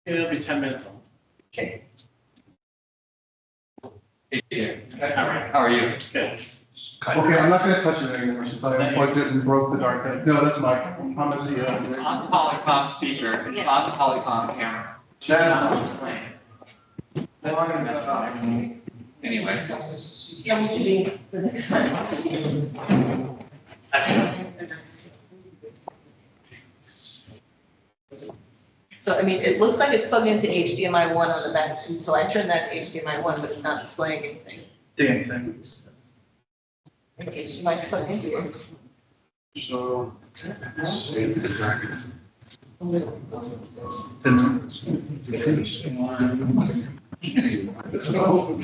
It'll be 10 minutes. Okay. Hey, how are you? Good. Okay, I'm not gonna touch it anymore since I unplugged it and broke the dark head. No, that's Mike. I'm at the, It's on the Polycom speaker, it's on the Polycom camera. That's- Anyway. Yeah, we should be the next time. So, I mean, it looks like it's plugged into HDMI one on the back, and so I turned that to HDMI one, but it's not displaying anything. damn things. HDMI's plugged into it. So. Let's go.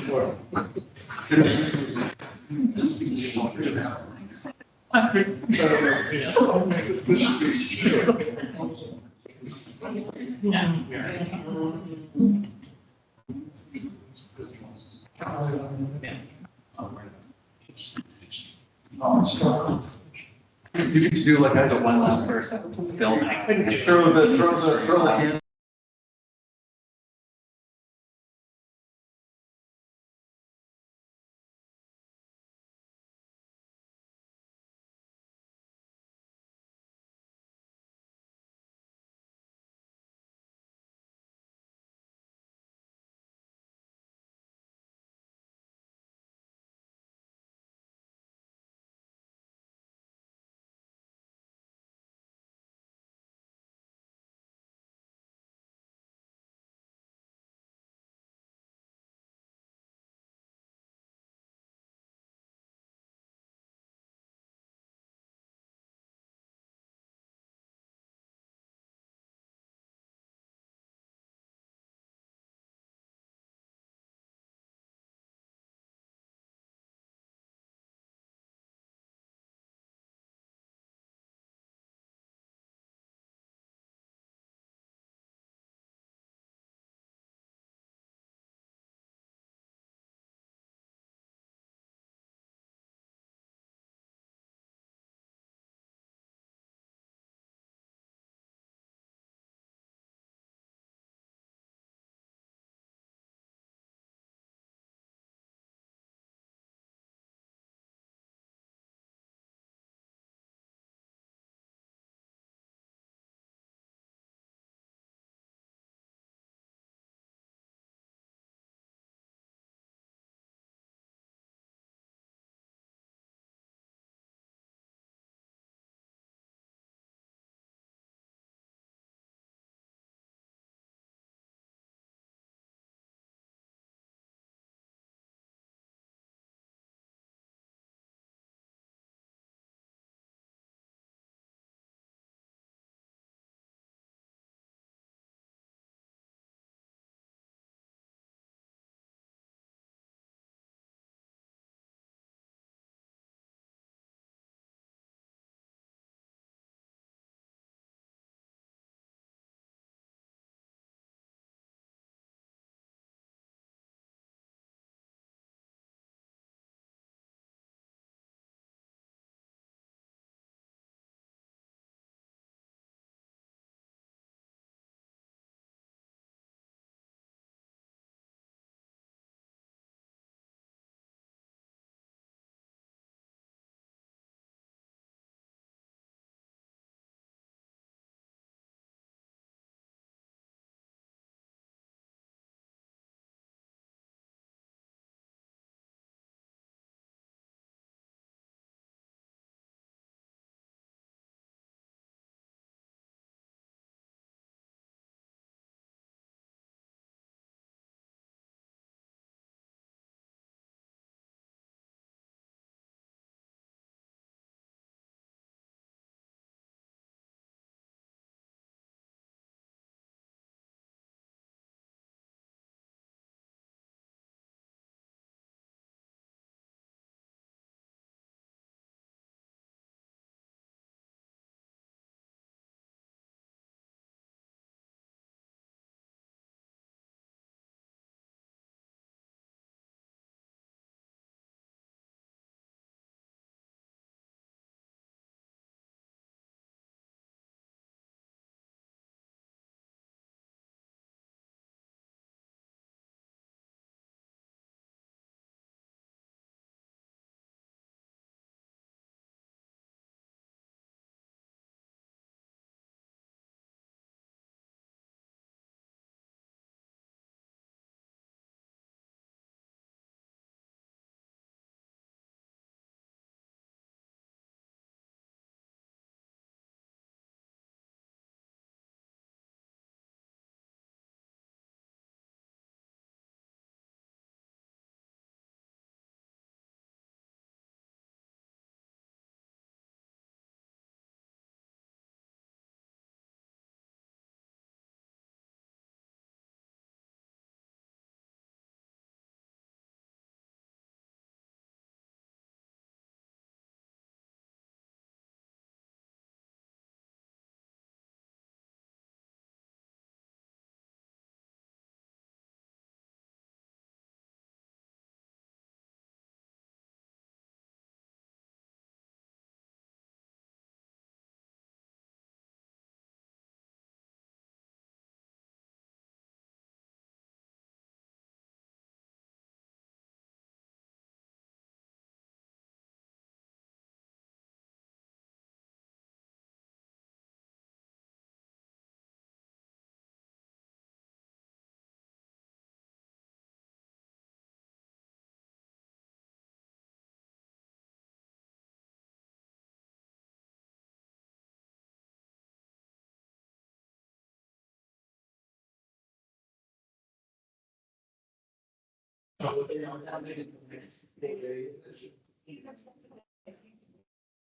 You need to do like The one last person, Phil's. throw the hand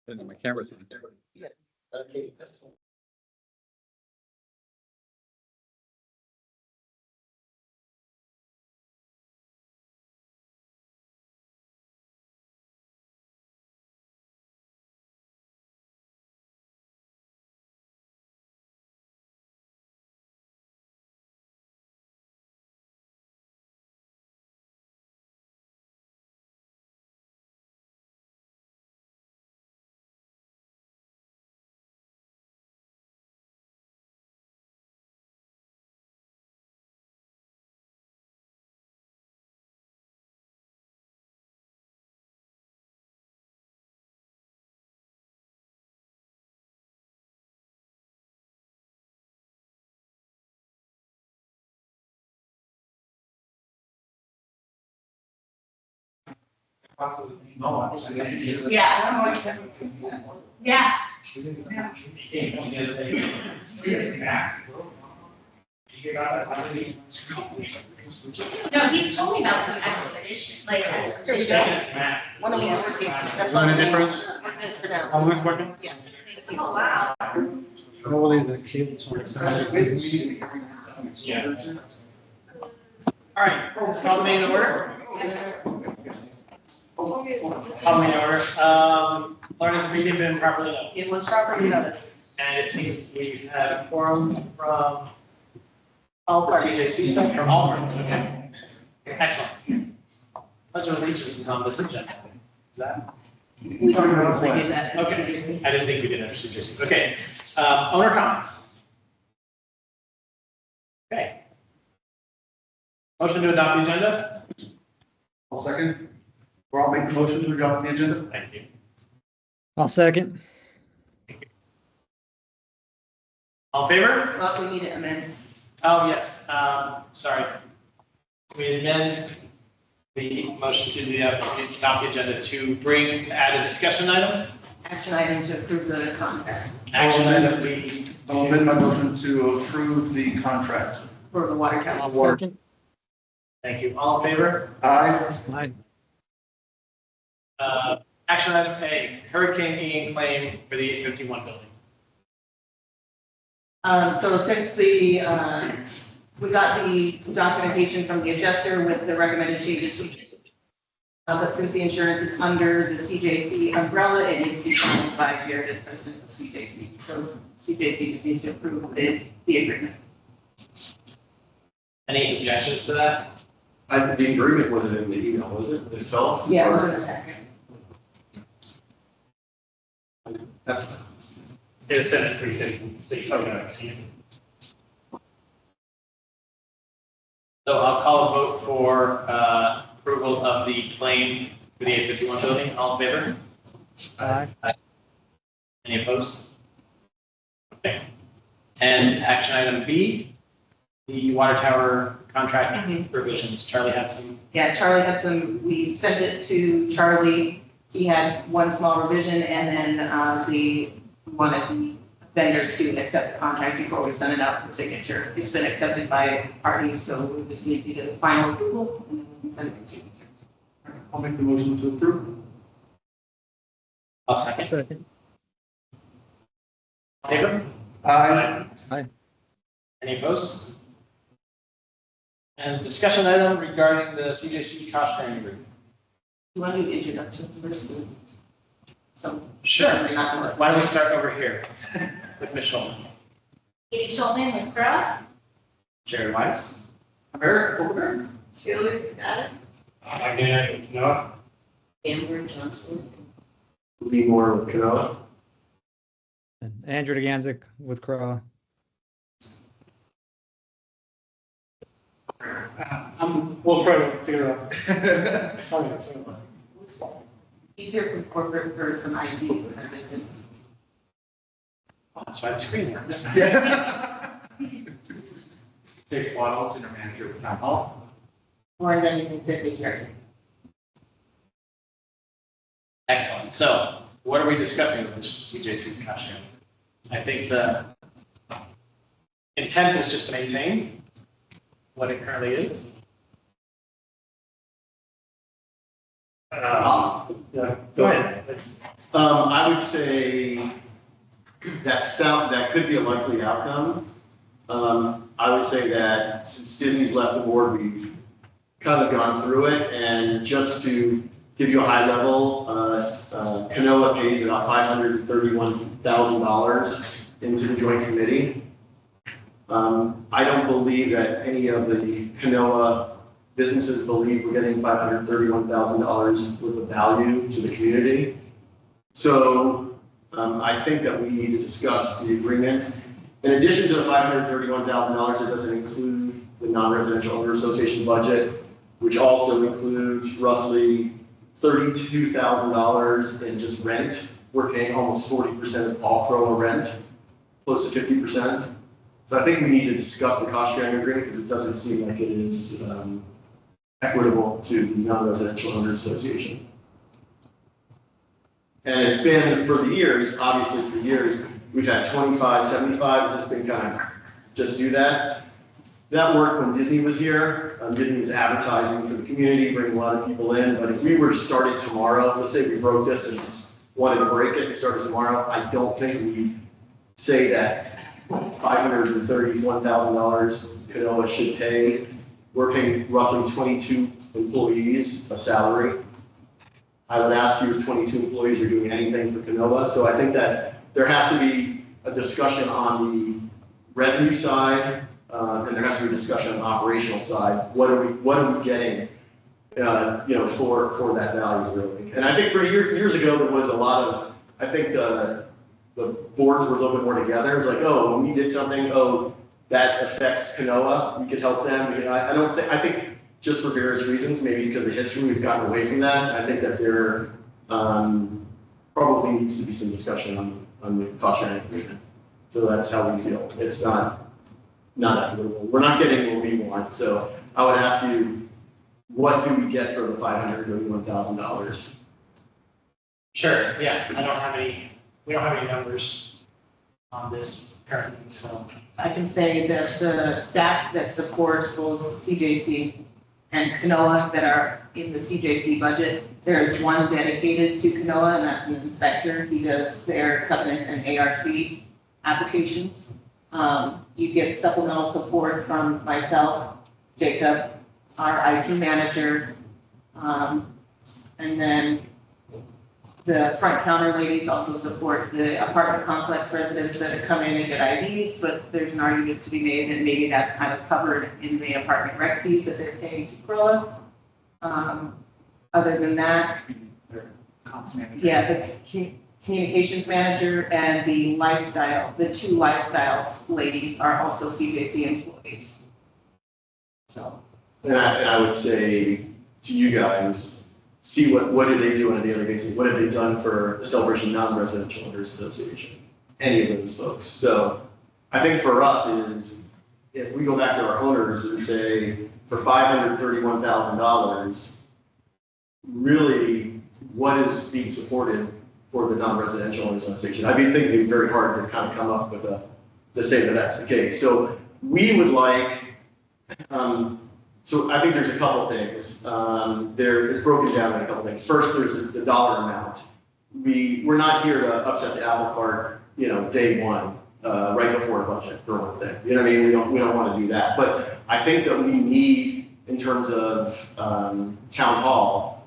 And my camera's on. Yeah. Yeah. No, he's told me about some expedition, like. Here we go. One of them is working. That's all. Any difference? We're good for now. How's this working? Yeah. Oh, wow. Probably the cables on the side. Yeah. All right, let's call the meeting to order. Call the meeting to order. Lauren, has the meeting been properly noticed? It was properly noticed. And it seems we have a quorum from All the parties. CJC stuff from all parties, okay? Excellent. Pledge of allegiance is on this agenda. Is that? We don't know if we did that. at Okay, CJC. I didn't think we did under CJC. Okay, owner comments. Okay. Motion to adopt the agenda? I'll second. Or I'll make the motion to adopt the agenda. Thank you. I'll second. All in favor? Well, we need to amend. Oh, yes, sorry. We amend the motion to adopt the agenda to add a discussion item. Action item to approve the contract Action item B. I'll amend my motion to approve the contract. for the water tower. I'll second. Thank you. All in favor? Aye. Aye. Action item A, Hurricane Ian claim for the 851 building. So since we got the documentation from the adjuster with the recommended changes. But since the insurance is under the CJC umbrella, it needs to be signed by Garrett as president of CJC. So CJC just needs to approve the agreement. Any objections to that? The agreement wasn't in the email, was it, itself? Yeah, it was in a second. That's, It was sent at 3:50, so you probably haven't seen it. So I'll call a vote for approval of the claim for the 851 building. All in favor? Aye. Any opposed? Okay. And action item B, the water tower contract revisions. Charlie had some. Yeah, Charlie had some, we sent it to Charlie. He had one small revision and then we wanted the vendor to accept the contract before we send it out for signature. It's been accepted by parties, so we just need to do the final approval and then we can send it for signature. I'll make the motion to approve. I'll second. Second. Favor? Aye. Aye. Any opposed? And discussion item regarding the CJC cost sharing agreement. You want to do introductions first? So. Sure. We're not gonna- Why don't we start over here with Ms. Schulman? Katie Schulman with Crow. Jared Weiss. Eric, over there? Sheila, got it? I'm gonna, no. Amber Johnson. Lee Moore with Canova. And Andrew DeGanzik with Crow. We'll try to figure it out. Easier for corporate for some IT assistance. Oh, that's why the screen works. Yeah. Jake Waddle, General Manager with Town Hall. Or then you can sit with Jerry. Excellent. So what are we discussing with this CJC cost sharing? I think the intent is just to maintain what it currently is. Yeah, go ahead. I would say that could be a likely outcome. I would say that since Disney's left the board, we've kind of gone through it, and just to give you a high level, Canoa pays about $531,000 into the joint committee. I don't believe that any of the Canoa businesses believe we're getting $531,000 worth of value to the community. So I think that we need to discuss the agreement. In addition to the $531,000, it doesn't include the non-residential owner association budget, which also includes roughly $32,000 in just rent. We're paying almost 40% of all Corolla rent, close to 50%. So I think we need to discuss the cost sharing agreement because it doesn't seem like it is equitable to the non-residential owner association. And it's been for the years, obviously for years, we've had 25, 75, it's just been kind of just do that. That worked when Disney was here. Disney was advertising for the community, bringing a lot of people in. But if we were to start it tomorrow, let's say we broke this and just wanted to break it and start it tomorrow, I don't think we'd say that $531,000 Canoa should pay. We're paying roughly 22 employees a salary. I would ask you if 22 employees are doing anything for Canoa. So I think that there has to be a discussion on the revenue side, and there has to be a discussion on the operational side. What are we getting, for that value really? And I think for years ago there was a lot of, I think the boards were a little bit more together. It's like, oh, when we did something, that affects Canoa, we could help them. I think just for various reasons, maybe because of history, we've gotten away from that. I think that there probably needs to be some discussion on the cost sharing agreement. So that's how we feel. It's not equitable. We're not getting what we want. So I would ask you, what do we get for the $531,000? Sure, yeah, we don't have any numbers on this currently, so. I can say that the staff that supports both CJC and Canoa that are in the CJC budget, there is one dedicated to Canoa, and that's an inspector. He does their covenant and ARC applications. You get supplemental support from myself, Jacob, our IT manager, and then the front counter ladies also support the apartment complex residents that come in and get IDs, but there's an argument to be made that maybe that's kind of covered in the apartment rec fees that they're paying to Corolla. Other than that, the communications manager and the two lifestyles ladies are also CJC employees. So. And I would say to you guys, see what do they do on a daily basis? What have they done for the Celebration Non-Residential Owners Association? Any of those folks. So I think for us is, if we go back to our owners and say, for $531,000, really, what is being supported for the non-residential owners association? I've been thinking very hard to kind of come up with to say that that's the case. So we would like, so I think there's a couple things. It's broken down in a couple things. First, there's the dollar amount. We're not here to upset the apple cart, day one, right before a budget for one thing. You know what I mean? We don't want to do that. But I think that we need, in terms of town hall,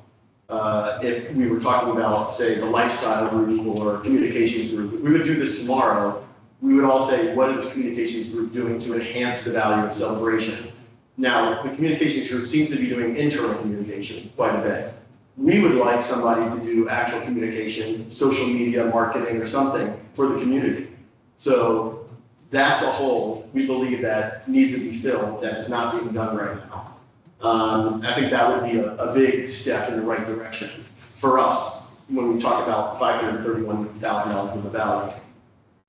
if we were talking about, say, the lifestyle group or communications group, if we would do this tomorrow, we would all say, what is the communications group doing to enhance the value of celebration? Now, the communications group seems to be doing internal communication quite a bit. We would like somebody to do actual communication, social media, marketing, or something for the community. So that's a hole we believe that needs to be filled that is not being done right now. I think that would be a big step in the right direction for us when we talk about $531,000 in the value.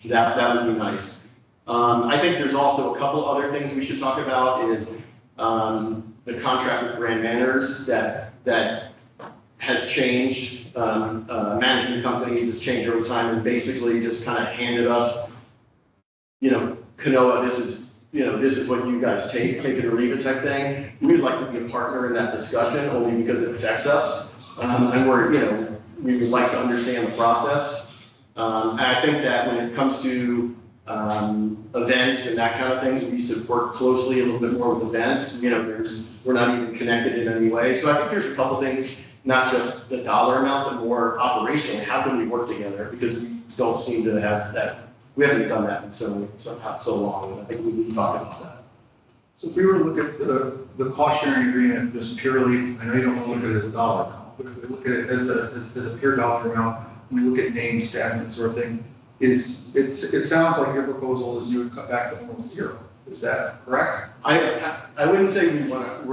That would be nice. I think there's also a couple other things we should talk about is the contract with Grand Manners that has changed. Management companies has changed over time and basically just kind of handed us, Canoa, this is what you guys take it or leave it type thing. We would like to be a partner in that discussion only because it affects us. And we're, we would like to understand the process. And I think that when it comes to events and that kind of things, we used to work closely a little bit more with events. We're not even connected in any way. So I think there's a couple things, not just the dollar amount, but more operationally. How can we work together? Because we don't seem to have that. We haven't done that in so long. I think we need to talk about that. So if we were to look at the cost sharing agreement, just purely, I know you don't want to look at it as a dollar amount, but if we look at it as a pure dollar amount, when we look at name, staff, and that sort of thing, it sounds like your proposal is you would cut back to almost zero. Is that correct? I wouldn't say we want to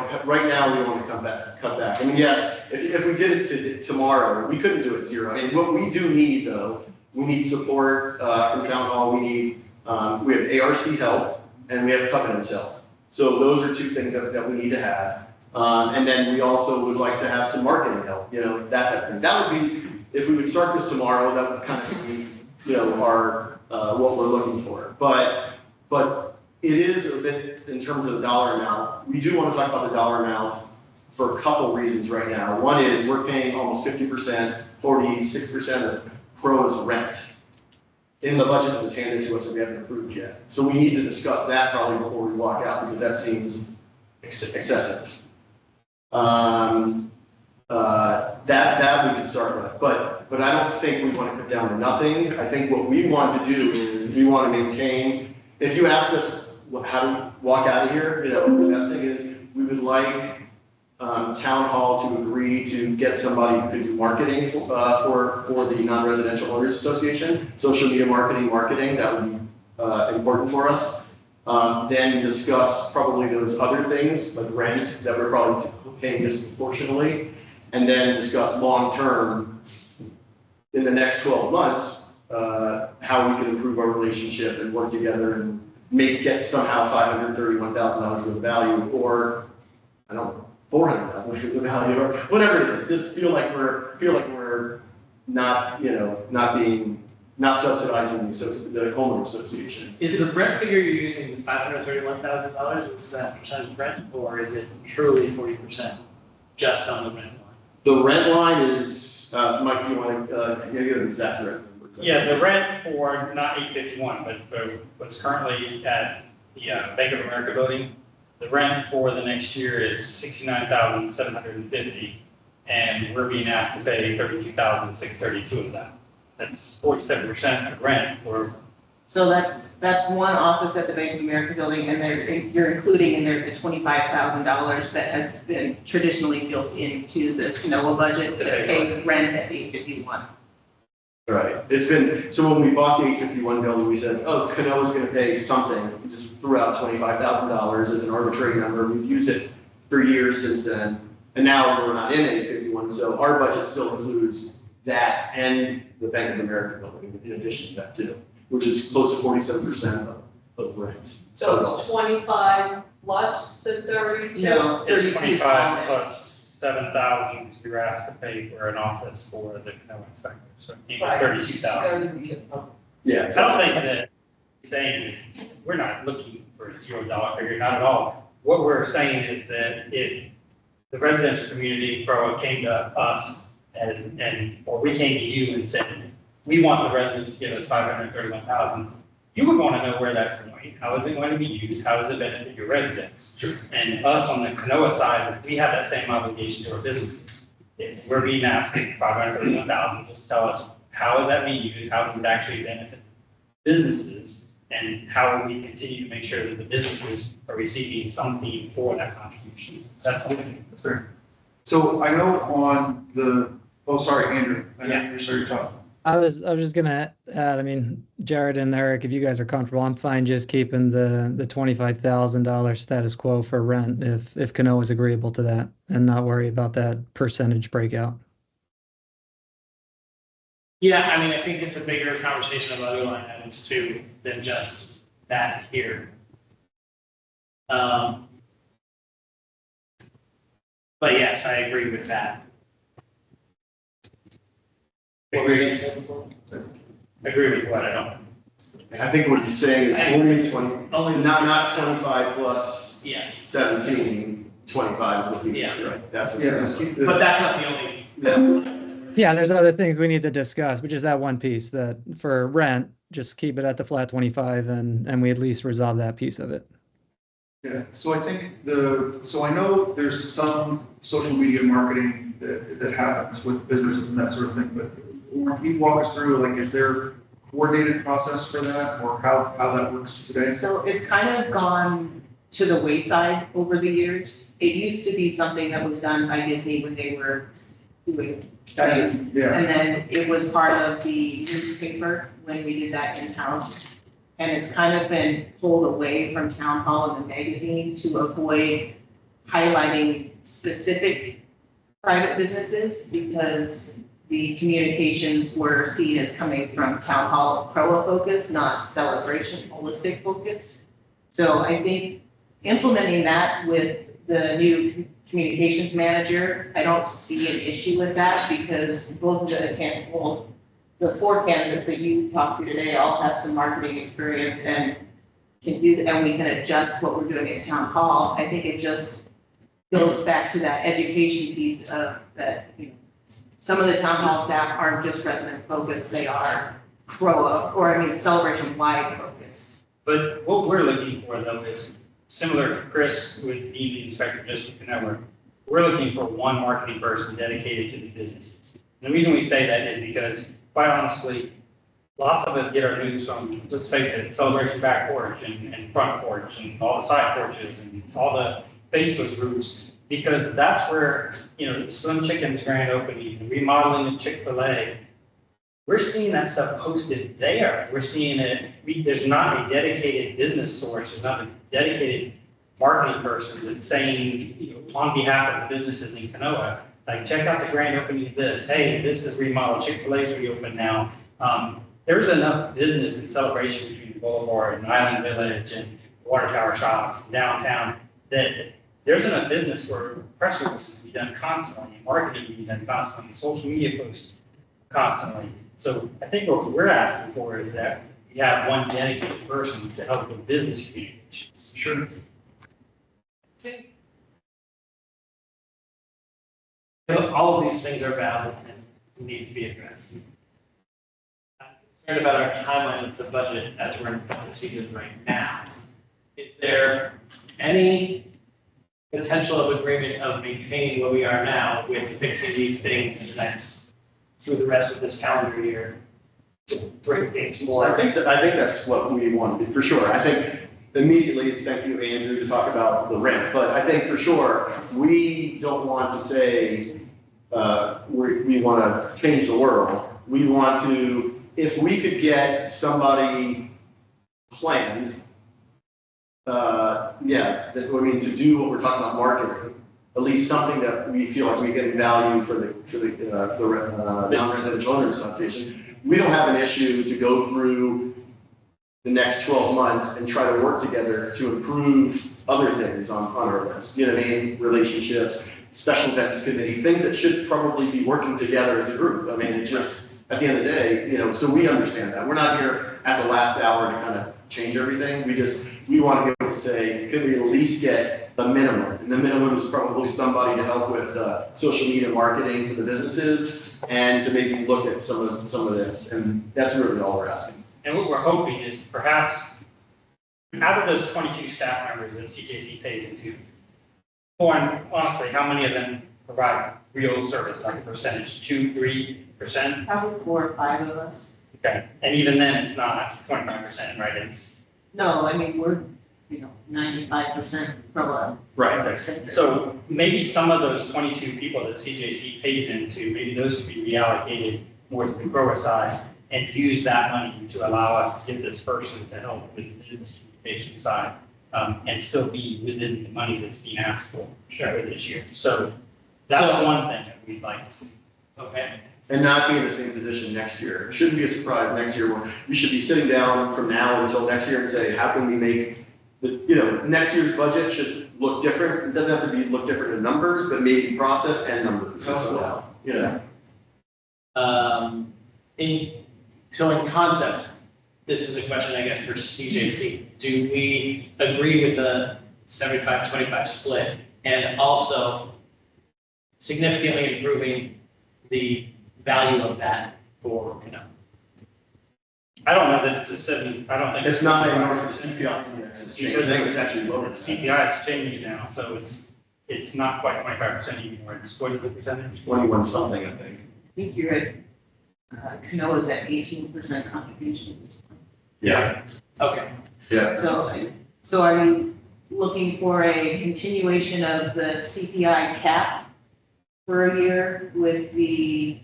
cut, right now we want to cut back. I mean, yes, if we did it tomorrow, we couldn't do it zero. And what we do need though, we need support from town hall. We have ARC help and we have covenants help. So those are two things that we need to have. And then we also would like to have some marketing help, that type of thing. That would be, if we would start this tomorrow, that would kind of be, our, what we're looking for. But it is a bit in terms of the dollar amount. We do want to talk about the dollar amount for a couple reasons right now. One is we're paying almost 50%, 46% of Crow's rent in the budget that was handed to us that we haven't approved yet. So we need to discuss that probably before we walk out because that seems excessive. That we could start with, but I don't think we want to cut down to nothing. I think what we want to do is we want to maintain. If you ask us how to walk out of here, the best thing is we would like town hall to agree to get somebody who could do marketing for the non-residential owners association, social media marketing. That would be important for us. Then discuss probably those other things like rent that we're probably paying disproportionately, and then discuss long-term in the next 12 months, how we can improve our relationship and work together and get somehow $531,000 worth of value, or I don't know, $400,000 worth of value, or whatever it is. Just feel like we're not, not subsidizing the homeowner association. Is the rent figure you're using $531,000? Is that percent rent, or is it truly 40% just on the rent line? The rent line is, Mike, you want to give you an exact rent number? Yeah, the rent for not 851, but what's currently at the Bank of America building, the rent for the next year is $69,750, and we're being asked to pay $32,632 of that. That's 47% of rent for. So that's one office at the Bank of America building, and you're including in there the $25,000 that has been traditionally built into the Canoa budget to pay rent at 851. Right. It's been, so when we bought the 851 building, we said, oh, Canoa's going to pay something. We just threw out $25,000 as an arbitrary number. We've used it for years since then. And now we're not in 851. So our budget still includes that and the Bank of America building in addition to that too, which is close to 47% of rent. So it's 25 plus the 32? No, It's 32 25 plus 7,000 because we were asked to pay for an office for the Canoa inspector, so it Right. 32,000. Yeah. I don't think that saying is, we're not looking for a $0 figure, not at all. What we're saying is that if the residential community pro came to us or we came to you and said, we want the residents to give us 531,000, you would want to know where that's going. How is it going to be used? How does it benefit your residents? Sure. And us on the Canoa side, we have that same obligation to our businesses. If we're being asked for 531,000, just tell us, how is that being used? How does it actually benefit businesses? And how will we continue to make sure that the businesses are receiving something for that contribution? That's something. That's fair. So I know on sorry, Andrew, I know you're sorry to talk. I was just gonna add, I mean, Jared and Eric, if you guys are comfortable, I'm fine just keeping the $25,000 status quo for rent if Canoa is agreeable to that and not worry about that percentage breakout. Yeah, I mean, I think it's a bigger conversation about other line items too than just that here. But yes, I agree with that. What were you going to say before? Agree with what I don't. I think what you're saying is only 20, Only not 25 plus yes. 17, 25 is looking Yeah. right. That's what Yeah, it just sounds keep But the, that's not the only. like. Yeah, there's other things we need to discuss, which is that one piece that for rent, just keep it at the flat 25 and we at least resolve that piece of it. yeah, so I think so I know there's some social media marketing that happens with businesses and that sort of thing, but can you walk us through, like, is there a coordinated process for that, or how that works today? So it's kind of gone to the wayside over the years. It used to be something that was done by Disney when they were doing plays. Yeah, And then it was part of the newspaper when we did that in-house. And it's kind of been pulled away from town hall and the magazine to avoid highlighting specific private businesses because the communications were seen as coming from town hall PROA focused, not celebration holistic focused. So I think implementing that with the new communications manager, I don't see an issue with that because both of the four candidates that you talked to today all have some marketing experience and and we can adjust what we're doing at town hall. I think it just goes back to that education piece of that, some of the town hall staff aren't just resident focused, they are celebration wide focused. But what we're looking for though is similar to Chris with being the inspector district network. We're looking for one marketing person dedicated to the businesses. And the reason we say that is because quite honestly, lots of us get our news from, let's face it, Celebration Back Porch and Front Porch and all the side porches and all the Facebook groups, because that's where, the Slim Chicken's grand opening, the remodeling of Chick-fil-A, we're seeing that stuff posted there. We're seeing it, there's not a dedicated business source, there's not a dedicated marketing person that's saying, on behalf of the businesses in Kanoa, like, check out the grand opening of this. Hey, this is remodeled. Chick-fil-A's reopened now. There's enough business and celebration between the Boulevard and Island Village and Water Tower Shops downtown that there's enough business for press releases to be done constantly, and marketing to be done constantly, and social media posts constantly. So I think what we're asking for is that we have one dedicated person to help with business communications. sure. All of these things are valid and need to be addressed. I'm concerned about our timeline with the budget as we're in the season right now. Is there any potential of agreement of maintaining where we are now with fixing these things in the next, through the rest of this calendar year to bring things more? I think that's what we want to do, for sure. I think immediately it's thank you, Andrew, to talk about the rent, but I think for sure, we don't want to say, we want to change the world. We want to, if we could get somebody planned, to do what we're talking about marketing, at least something that we feel like we get value for the non-residential owners association. We don't have an issue to go through the next 12 months and try to work together to improve other things on our list. You know what I mean? Relationships, special events committee, things that should probably be working together as a group. I mean, it just, at the end of the day, so we understand that. We're not here at the last hour to kind of change everything. We want to be able to say, can we at least get a minimum? And the minimum is probably somebody to help with social media marketing for the businesses and to maybe look at some of this. And that's really all we're asking. And what we're hoping is perhaps out of those 22 staff members that CJC pays into, honestly, how many of them provide real service, like a percentage, 2, 3%? Probably 4 or 5 of us. Okay, and even then, it's not 25%, right? It's No, I mean, we're, 95% PROA. right. So maybe some of those 22 people that CJC pays into, maybe those could be reallocated more to the grower side and use that money to allow us to get this person to help with the business communication side, and still be within the money that's being asked for this year. So that's one thing that we'd like to see. Okay. And not be in the same position next year. It shouldn't be a surprise next year when we should be sitting down from now until next year and say, how can we make next year's budget should look different. It doesn't have to look different in numbers, but maybe process and numbers. So in concept, this is a question, I guess, for CJC. Do we agree with the 75-25 split and also significantly improving the value of that for, I don't know that it's a 70, I don't think. It's not a north of 5%. CPI index, it's changed, Because I think it's actually lower. than that. CPI has changed now, so it's not quite 25% anymore. It's, what is the percentage? 21 something, I think. I think you're at, Canoa's at 18% contributions. Yeah. okay. Yeah. So are you looking for a continuation of the CPI cap for a year with the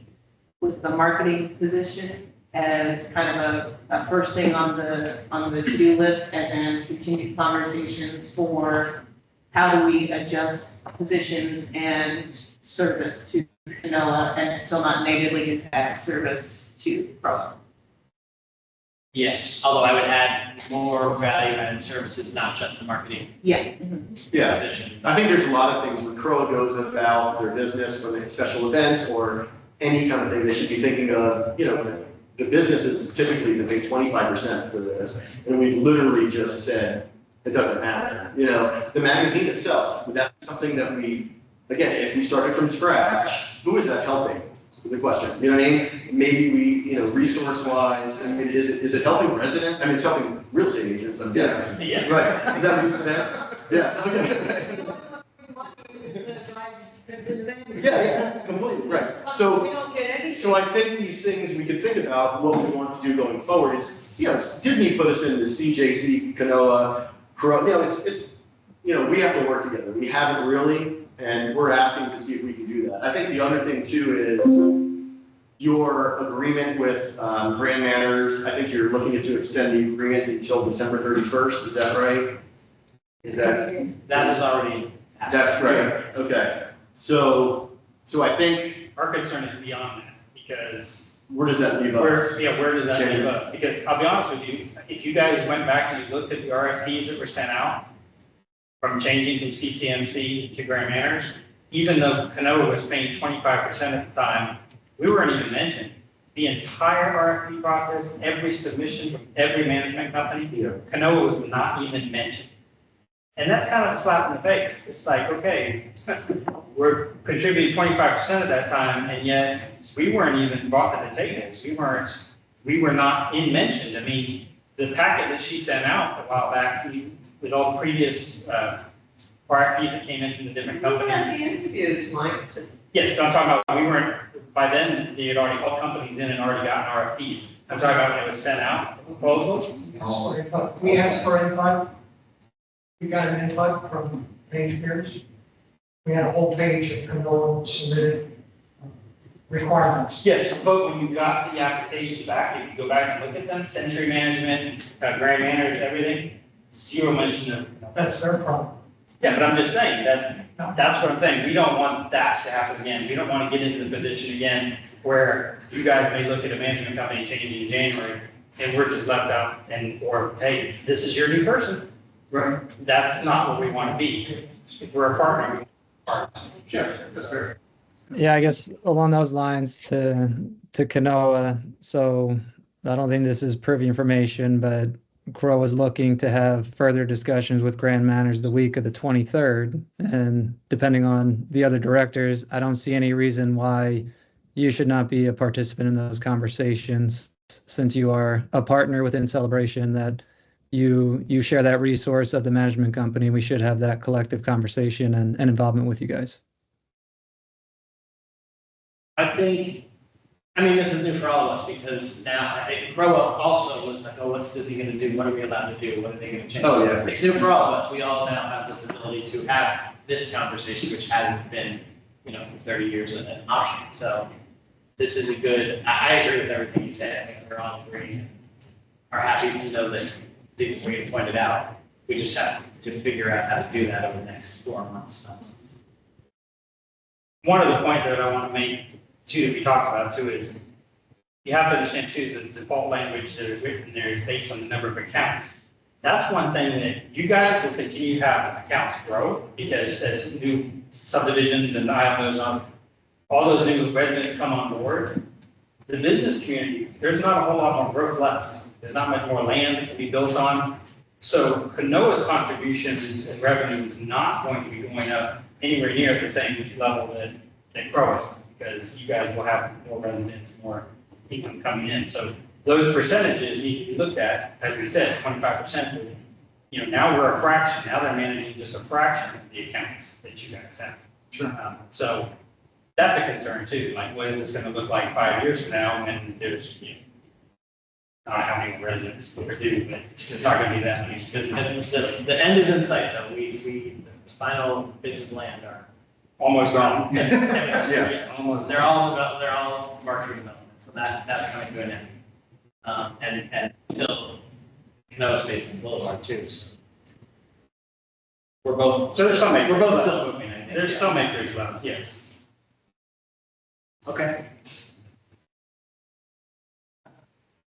marketing position as kind of a first thing on the to-do list, and then continued conversations for how do we adjust positions and service to Canoa and still not negatively impact service to Provo? Yes, although I would add more value-added services, not just the marketing Yeah. Yeah. position. I think there's a lot of things when Croa goes about their business, whether it's special events or any kind of thing, they should be thinking of, the businesses typically that pay 25% for this, and we've literally just said, it doesn't matter. The magazine itself, would that be something that we, again, if we started from scratch, who is that helping? Is the question. You know what I mean? Maybe we, resource-wise, I mean, is it helping resident? I mean, it's helping real estate agents, I'm guessing. Yeah. Right. Is that what you said? Yes, okay. Yeah, completely, right. So. We don't get any. So I think these things we could think about what we want to do going forward. It's, Disney put us in the CJC, Canoa, it's, we have to work together. We haven't really, and we're asking to see if we can do that. I think the other thing too is your agreement with Grand Manners. I think you're looking to extend the agreement until December 31st. Is that right? That was already. That's right. Okay. So I think, Our concern is beyond that, because where does that leave us? where does that January. leave us? Because I'll be honest with you, if you guys went back and you looked at the RFPs that were sent out, from changing from CCMC to Grand Manners, even though Canoa was paying 25% at the time, we weren't even mentioned. The entire RFP process, every submission from every management company, Yeah. Canoa was not even mentioned. And that's kind of a slap in the face. It's like, okay, we're contributing 25% of that time, and yet we weren't even brought to the table. We were not in mentioned. I mean, the packet that she sent out a while back, with all previous RFPs that came in from the different We had companies. the interviews, Mike. Yes, but I'm talking about, we weren't, by then, they had already called companies in and already gotten RFPs. I'm talking about when it was sent out, proposals. We asked for input. We got an input from page peers. We had a whole page of Canoa submitted requirements. Yes, but when you got the applications back, if you go back and look at them, Century Management, Grand Manners, everything, zero mention of. That's their problem. Yeah, but I'm just saying, that's what I'm saying. We don't want that to happen again. We don't want to get into the position again where you guys may look at a management company changing in January and we're just left out or, hey, this is your new person. Right. That's not what we want to be. If we're a partner, we want to be Sure, that's fair. Yeah, I guess along those lines to Canoa. So I don't think this is privy information, but Crow is looking to have further discussions with Grand Manners the week of the 23rd. And depending on the other directors, I don't see any reason why you should not be a participant in those conversations, since you are a partner within Celebration, that you share that resource of the management company. We should have that collective conversation and involvement with you guys. I mean, this is new for all of us, because now, Grow Up also was like, oh, what's Disney gonna do? What are we allowed to do? What are they gonna change? Oh, yeah. It's new for all of us. We all now have this ability to have this conversation, which hasn't been, for 30 years an option. So this is a good, I agree with everything you said. I think we're all agreeing, are happy to know that things were getting pointed out. We just have to figure out how to do that over the next 4 months. One other point that I want to make, too, that we talked about, too, is you have to understand, too, the default language that is written there is based on the number of accounts. That's one thing that you guys will continue to have accounts grow, because as new subdivisions and islands on, all those new residents come on board, the business community, there's not a whole lot more growth left. There's not much more land that can be built on. So Canoa's contributions and revenue is not going to be going up anywhere near at the same level that Crow is, because you guys will have more residents, more income coming in. So those percentages need to be looked at, as we said, 25%. You know, now we're a fraction, now they're managing just a fraction of the accounts that you guys have. Sure. So that's a concern too, like what is this gonna look like 5 years from now when there's, you know, not having residents we're due, but there's not gonna be that many. Because the end is in sight though, the final bits of land are. Almost gone. Yeah, almost. They're all market development, so that's coming to an end. And still, space in Boulevard too, so. We're both. So there's some We're acreage both left. still moving, I think. There's yeah. some acreage left, yes. Okay.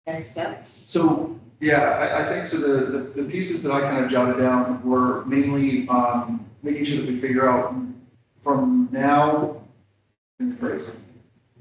Next steps. So, yeah, I think so the pieces that I kind of jotted down were mainly, making sure that we figure out from now, in the phrase,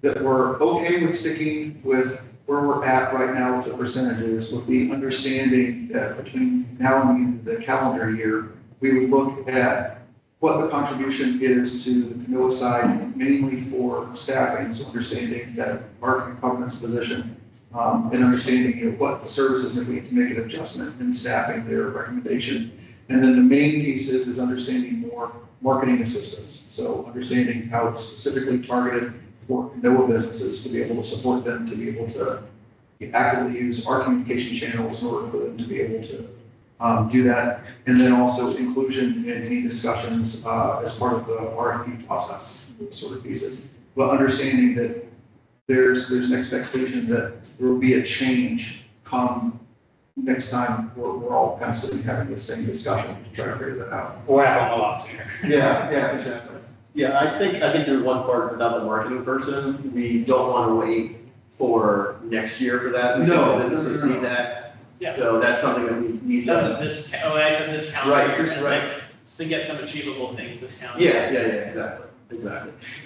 that we're okay with sticking with where we're at right now with the percentages, with the understanding that between now and the end of the calendar year, we would look at what the contribution is to the Canoa side, mainly for staffing, so understanding that marketing covenants position, and understanding what services that we need to make an adjustment in staffing their recommendation. And then the main piece is understanding more marketing assistance. So understanding how it's specifically targeted for Canoa businesses to be able to support them, to be able to actively use our communication channels in order for them to be able to do that. And then also inclusion in any discussions as part of the RFP process, those sort of pieces. But understanding that there's an expectation that there will be a change come next time we're all kind of sitting having the same discussion to try to figure that out. We'll have them a lot sooner. Yeah, exactly. Yeah, I think there's one part about the marketing person. We don't want to wait for next year for that. We No, think the businesses no. need that. Yeah. So that's something that we need That's to. I said this calendar Right, year, this- it's right. like, to get some achievable things this calendar. Yeah, exactly.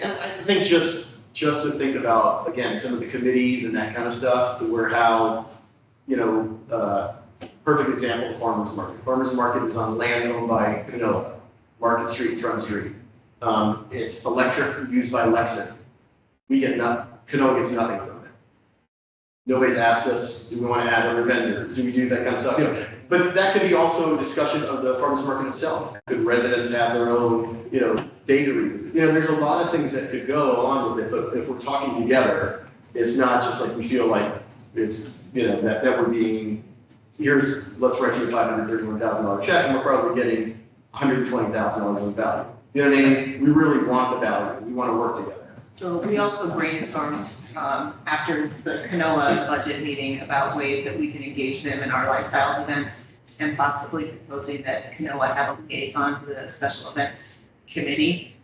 And I think just to think about, again, some of the committees and that kind of stuff, where how, perfect example, the farmer's market. Farmer's market is on land owned by Canoa, Market Street, Front Street. It's electric used by Lexington. Canoa gets nothing from it. Nobody's asked us, do we want to add other vendors? Do we do that kind of stuff? But that could be also a discussion of the farmer's market itself. Could residents have their own, bakery? There's a lot of things that could go along with it, but if we're talking together, it's not just like we feel like it's, that we're being, let's write you a $531,000 check, and we're probably getting $120,000 in value. You know what I mean? We really want the value. We want to work together. So we also brainstormed after the Canoa budget meeting about ways that we can engage them in our lifestyles events, and possibly proposing that Canoa have a liaison to the special events committee,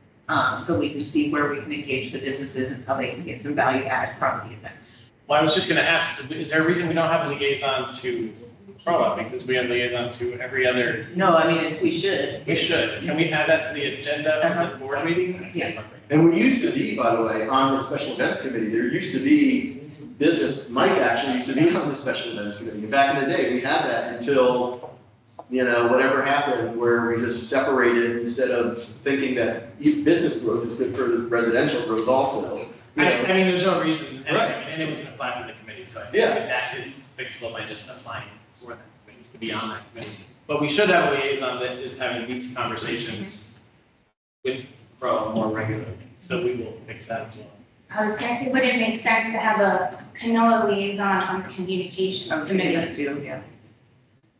so we can see where we can engage the businesses and how they can get some value add from the events. Well, I was just gonna ask, is there a reason we don't have a liaison to PROA? Because we have liaison to every other, No, I mean, if we should. we should. Can we add that to the agenda for the board meeting? Yeah. And we used to be, by the way, on the special events committee, there used to be Mike actually used to be on the special events committee. Back in the day, we had that until, whatever happened, where we just separated instead of thinking that business growth is good for the residential growth also. I mean, there's no reason, Right. anyone can apply for the committee, so I think Yeah. that is fixable by just applying for that committee, to be on that committee. But we should have a liaison that is having these conversations with PROA more regularly, so we will fix that as well. I was gonna say, would it make sense to have a Canoa liaison on the communications I was thinking committee? that too, yeah.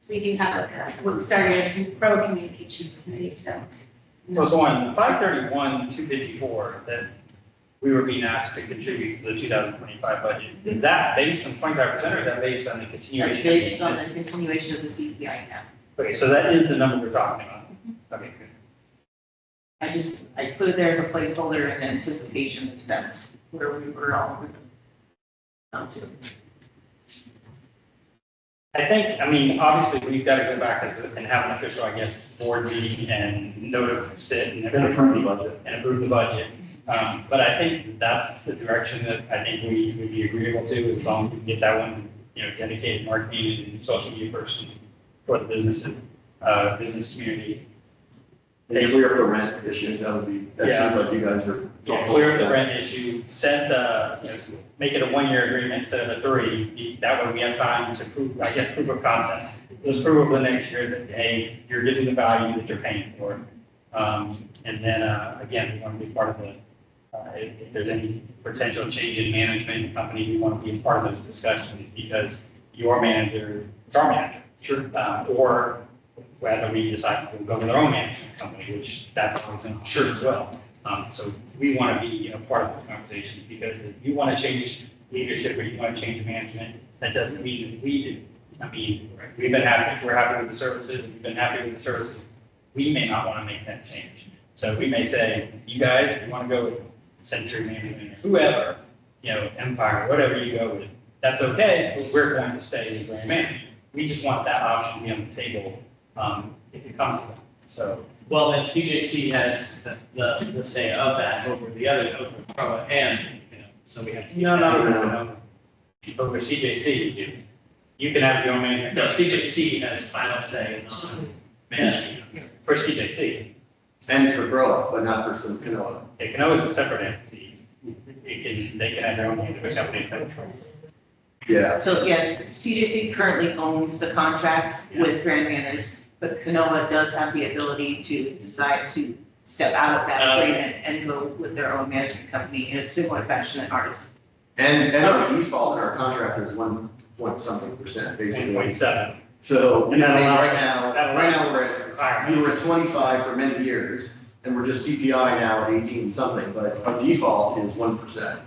So we do have we started a pro communications committee, so. So it's on 531-254 that we were being asked to contribute to the 2025 budget. Is that based on 25% or is that based on the That's continuation? based on of the the continuation of the CPI cap. Okay, so that is the number we're talking about. Okay, good. I put it there as a placeholder in anticipation of that's where we were all. I think, obviously, we've got to go back and have an official, board meeting and sit and And approve the budget. and approve the budget. But I think that's the direction that I think we would be agreeable to, as long as we can get that one, dedicated marketing and social media person for the business community. And clear up the rent issue, that would be, that Yeah. seems like you guys are. Yeah, clear up the rent issue, make it a 1-year agreement instead of a 3. That way we have time to prove, I guess, proof of concept. Let's prove over the next year that, hey, you're getting the value that you're paying for. And then, again, we want to be part of the, if there's any potential change in management in the company, we want to be a part of those discussions because your manager, it's our manager. Sure. Or whether we decide to go to their own management company, which that's always an option as well. So we want to be a part of the conversation because if you want to change leadership or you want to change management, that doesn't mean that we do. I mean, we've been happy, we're happy with the services, we've been happy with the services. We may not want to make that change. So we may say, you guys, if you want to go with Century Management, whoever, Empire, whatever you go with, that's okay, but we're going to stay in brand management. We just want that option to be on the table if it comes to that. So. Well, then CJC has the say of that over the other, over Pro and, so we have to. No. Over CJC, you do. You can have your own management. No, CJC has final say on management. For CJC. And for Grow, but not for some Canoa. Yeah, Canoa is a separate entity. They can have their own management company, etc. Yeah. So yes, CJC currently owns the contract with Grand Manners, but Canoa does have the ability to decide to step out of that agreement and go with their own management company in a similar fashion that ours. And our default in our contract is 1.something%, basically. 1.7. So, And that allows right us- now, higher. we were at 25 for many years, and we're just CPI now at 18 something, but our default is 1%.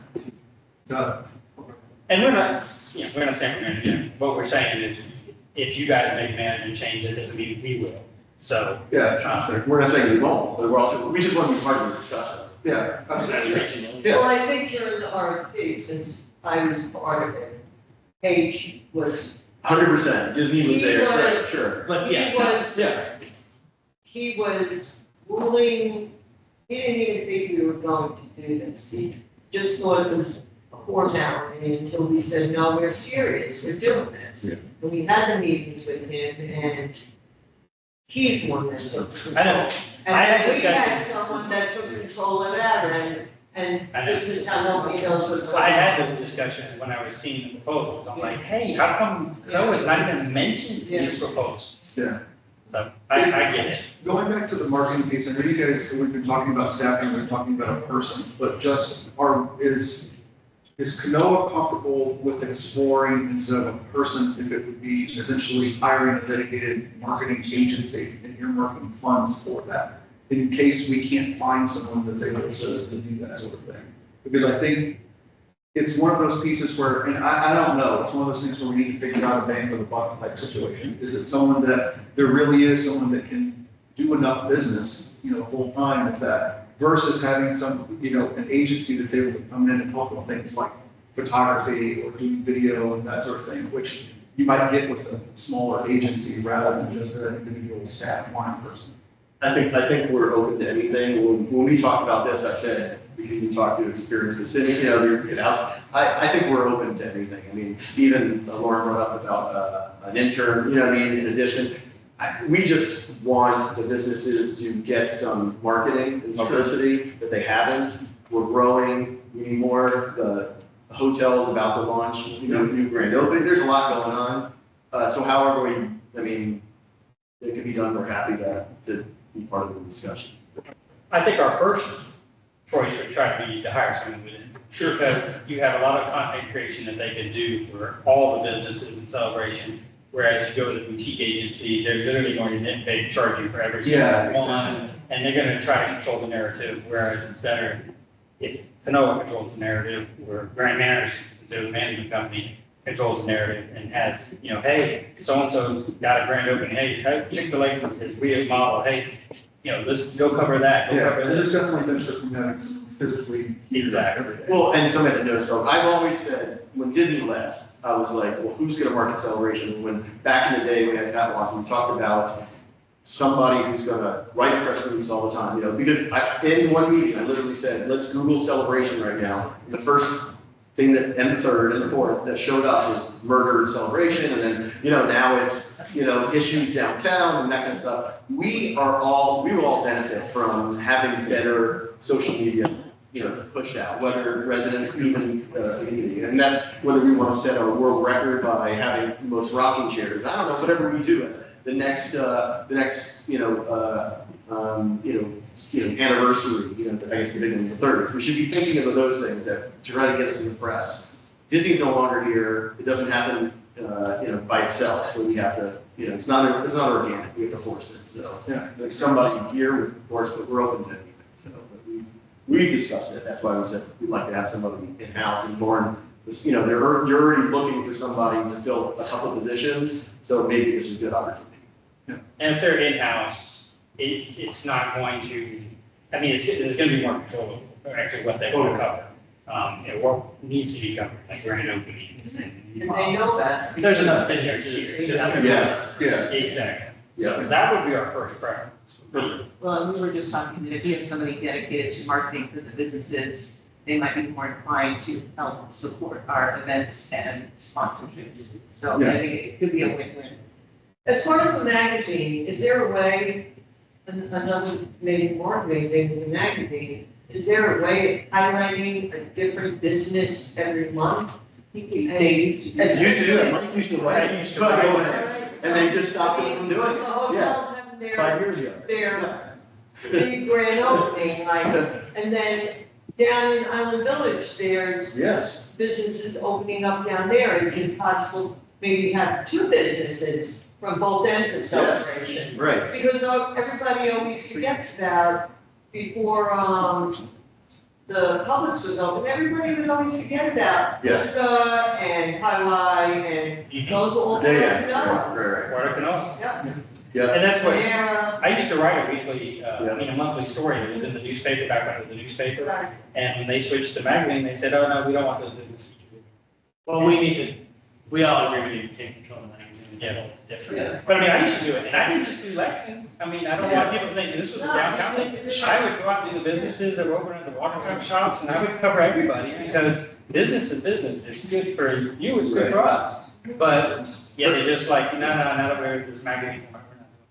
And we're not saying we're going to do. What we're saying is, if you guys make a management change, that doesn't mean we will. So. Yeah, we're not saying we won't, but we just want to be part of the discussion. Yeah, absolutely. Yeah. Well, I think during the RFP, since I was part of it, Paige was, 100%, Disney was He there, right, was- sure. But he was ruling, he didn't even think we were going to do this. He just thought it was a formality until we said, no, we're serious, we're doing this. Yeah. And we had the meetings with him and he's the one that took control. I know. I had And we had discussions. someone that took control of that and I know. this is how nobody knows what's going on. I had the discussion when I was seeing the proposals. I'm like, hey, how come Canoa's not even mentioned in these proposals? Yeah. So I get it. Going back to the marketing piece, I know you guys, we've been talking about staffing, we've been talking about a person, but is Canoa comfortable with exploring instead of a person, if it would be essentially hiring a dedicated marketing agency and earmarking funds for that? In case we can't find someone that's able to do that sort of thing. Because I think it's one of those pieces where, and I don't know, it's one of those things where we need to figure out a bang for the buck type situation. Is it someone that, there really is someone that can do enough business, full time with that, versus having some, an agency that's able to come in and help with things like photography or doing video and that sort of thing, which you might get with a smaller agency rather than just an individual staff line person. I think we're open to anything. When we talked about this, I said, we can talk to experience specific, I think we're open to anything. I mean, even Lauren brought up about an intern, in addition. We just want the businesses to get some marketing and publicity that they haven't. We're growing, we need more. The hotel's about to launch, new grand opening. There's a lot going on. So however it can be done, we're happy to be part of the discussion. I think our first choice would try to be to hire someone within. Sure. Because you have a lot of content creation that they can do for all the businesses in Celebration. Whereas you go to the boutique agency, they're literally going to nitpick, charge you for every single one, and they're going to try to control the narrative. Whereas it's better if Canoa controls the narrative, or Grand Manners, the management company, controls the narrative and has, hey, so-and-so's got a grand opening, hey, Chick-fil-A is we model, hey, let's go cover that, go cover And this. there's definitely benefit from having some physically. Exactly. Well, and somebody that knows, so I've always said, when Disney left, I was like, well, who's gonna market Celebration? And when, back in the day, we had Pat Watson, we talked about somebody who's gonna write a press release all the time, because in one meeting, I literally said, let's Google Celebration right now. The first thing that, and the third and the fourth that showed up was murder and celebration, and then, now it's, issues downtown and that kind of stuff. We will all benefit from having better social media, pushed out, whether residents, even the community. And that's whether we want to set a world record by having the most rocking chairs. I don't know, whatever we do, the next anniversary, I guess the big one is the 30th. We should be thinking of those things that try to get us in the press. Disney's no longer here. It doesn't happen, by itself. So we have to, it's not organic. We have to force it. So there's somebody here, of course, but we're open to anything. So but we've discussed it. That's why we said we'd like to have somebody in-house. And Lauren, you're already looking for somebody to fill a couple positions. So maybe this is a good opportunity. And if they're in-house, it's not going to, there's going to be more control over actually what they want to cover. And what needs to be covered, like grand openings and. And they know that. There's enough businesses. Yes, yeah. Exactly. Yeah. So that would be our first preference. Well, and we were just talking that if you have somebody dedicated to marketing for the businesses, they might be more inclined to help support our events and sponsorships. So I think it could be a win-win. As far as the magazine, is there a way, another maybe marketing thing with the magazine, is there a way of highlighting a different business every month? They used to do As- that. Used to do that. Mike used to write. Go ahead. And they just stopped it from doing it. The hotels have their, 5 years ago. their big grand opening, like, and then down in Island Village, there's Yes. businesses opening up down there. It's possible maybe have two businesses from both ends of celebration. Right. Because everybody always forgets about before, the Publix was open, everybody would always forget about Yes. pizza and highlight and those all Day come end. up. Right. Water Canoa. Yeah. Yeah. And that's what, Panera, I used to write a weekly, Yeah. monthly story. It was in the newspaper, back when it was the newspaper. right. And when they switched to magazine, they said, oh, no, we don't want those businesses. Well, we all agree we need to take control of the magazine and get it different. Yeah. But I used to do it, and I didn't just do Lexington. I don't want people to think this was a downtown. I would go out and do the businesses that were open at the waterfront shops, and I would cover everybody, because business is business. It's good for you, it's good for us. But, yeah, they're just like, no, not over here, this magazine.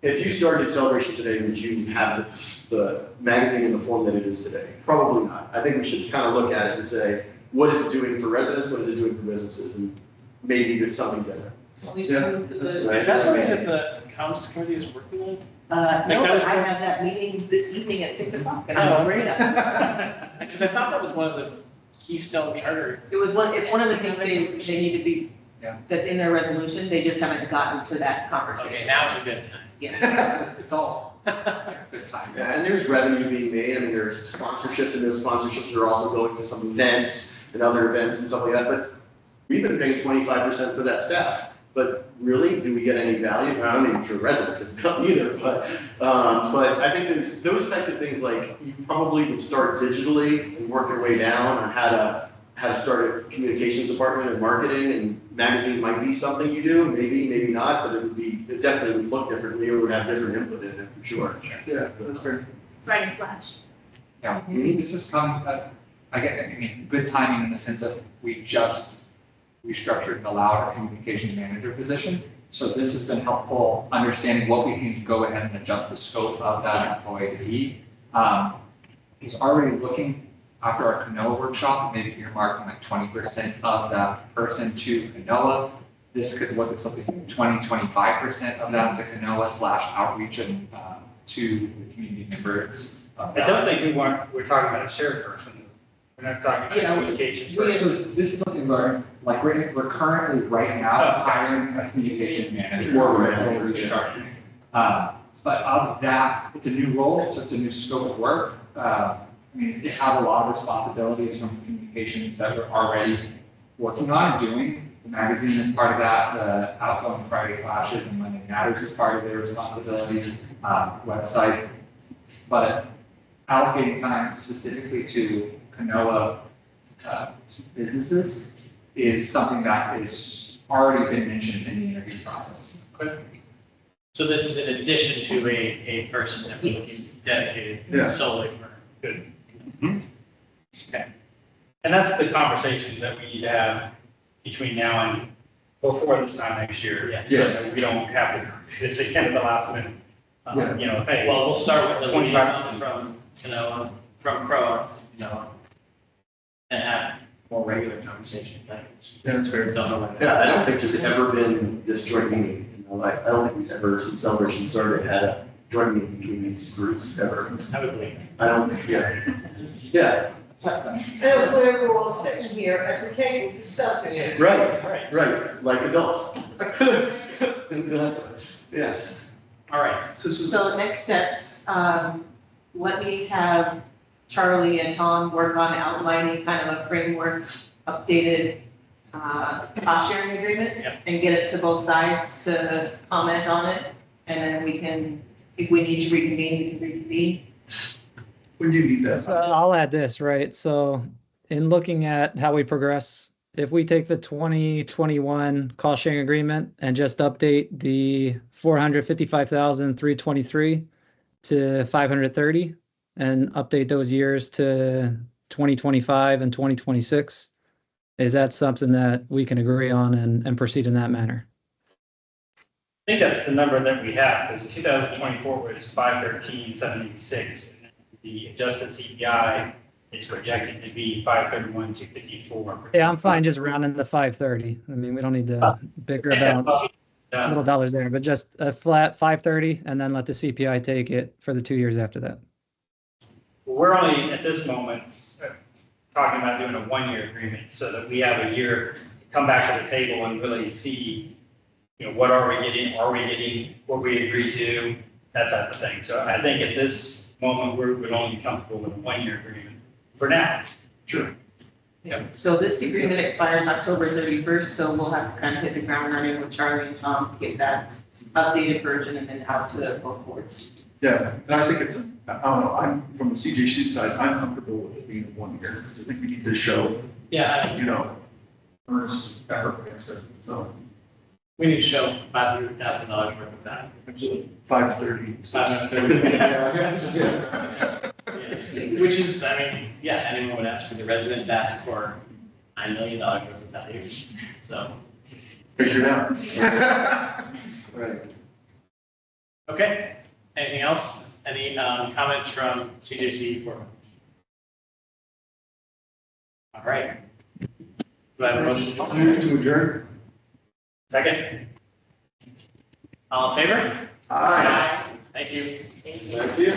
If you started Celebration today, would you have the magazine in the form that it is today? Probably not. I think we should kind of look at it and say, what is it doing for residents? What is it doing for businesses? And maybe there's something different. We moved the- Is that something that the comms committee is working on? No, but I have that meeting this evening at 6:00 and I'll bring it up. Because I thought that was one of the Keystone Charter. It's one of the things they need to be, Yeah. that's in their resolution, they just haven't gotten to that Okay, conversation. now's a good time. Yes. It's all good time. Yeah, and there's revenue being made. I mean, there's sponsorships, and those sponsorships are also going to some events and other events and stuff like that. But we've been paying 25% for that staff. But really, do we get any value? I don't even sure residents have come either. But I think there's those types of things, like you probably would start digitally and work your way down on how to start a communications department and marketing, and magazine might be something you do, maybe not, but it definitely would look differently, or would have different input in it for sure. Yeah, that's fair. Friday Flash. Yeah, this has come, good timing in the sense that we just restructured and allowed a communications manager position. So this has been helpful understanding what we can go ahead and adjust the scope of that employee to be. He's already looking after our Canoa workshop, maybe earmarking like 20% of that person to Canoa. This could look at something 25% of that to Canoa/outreach and to the community members. I don't think we're talking about a shared person. We're not talking about a communications person. So this is something where, like, we're currently right now hiring a communications manager. More We're right. restructuring. But of that, it's a new role, so it's a new scope of work. It has a lot of responsibilities from communications that we're already working on and doing. The magazine is part of that, the outgoing Friday Flashes and Monday Matters is part of their responsibilities, website. But allocating time specifically to Canoa businesses is something that is already been mentioned in the interview process. So this is in addition to a person that we're looking dedicated Yeah. solely for good. Okay. And that's the conversation that we need to have between now and before this time next year. Yeah. So that we don't have to, this again at the last minute. Yeah. You know, hey. Well, we'll start with the 25%. liaison from Crow, and have more regular conversation. Yeah, that's fair. Don't know what. Yeah, I don't think there's ever been this joint meeting in my life. I don't think we've ever, since Celebration started, had a joint meeting between these groups ever. I would believe. I don't, yeah. Yeah, And we're all sitting here at the table discussing it. right, right, like adults. Exactly. Yeah. All right. So next steps, let me have Charlie and Tom work on outlining kind of a framework, updated cost sharing agreement. Yep. And get it to both sides to comment on it. And then we can, if we need to reconvene, we can reconvene. When do you need that? So I'll add this, right? So in looking at how we progress, if we take the 2021 cost sharing agreement and just update the 455,323 to 530 and update those years to 2025 and 2026, is that something that we can agree on and proceed in that manner? I think that's the number that we have, because 2024 was 513,786. The adjusted CPI is projected to be 531,254. Yeah, I'm fine just rounding the 530. I mean, we don't need to bigger about little dollars there, but just a flat 530 and then let the CPI take it for the 2 years after that. We're only at this moment talking about doing a 1-year agreement so that we have a year to come back to the table and really see, what are we getting? Are we getting what we agreed to? That type of thing. So I think at this moment, we would only be comfortable with a 1-year agreement for now. Sure. Yeah. So this agreement expires October 31st, so we'll have to kind of hit the ground running with Charlie and Tom to get that updated version and then out to both boards. Yeah, and I think it's, I don't know, I'm from the CJC side, I'm comfortable with it being 1 year, because I think we need to show, Yeah, earnest effort against it, so. we need to show $500,000 worth of that. Absolutely. 530. Which is, anyone would ask for, the residents ask for $9 million worth of value, so. Figure it out. Right. Okay, anything else? Any comments from CJC? All right. Do I have a motion? Move to adjourn. Second? All in favor? Aye. Thank you. Thank you.